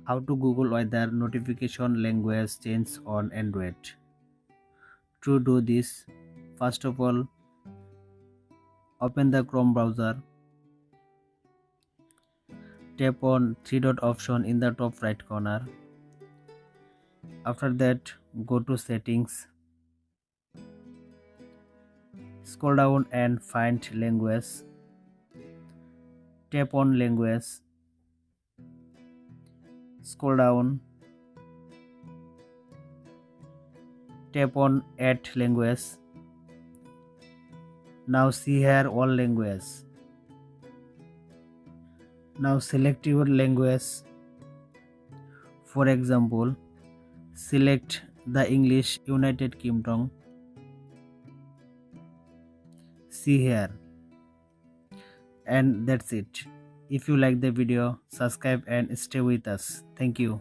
How to Google whether notification language change on Android. To do this, first of all, open the Chrome browser. Tap on three dot option in the top right corner. After that, go to settings. Scroll down and find language. Tap on language. Scroll down. Tap on add language. Now see here all language. Now select your language. For example, select the English United Kingdom. See here. And that's it. If you like the video, subscribe and stay with us. Thank you.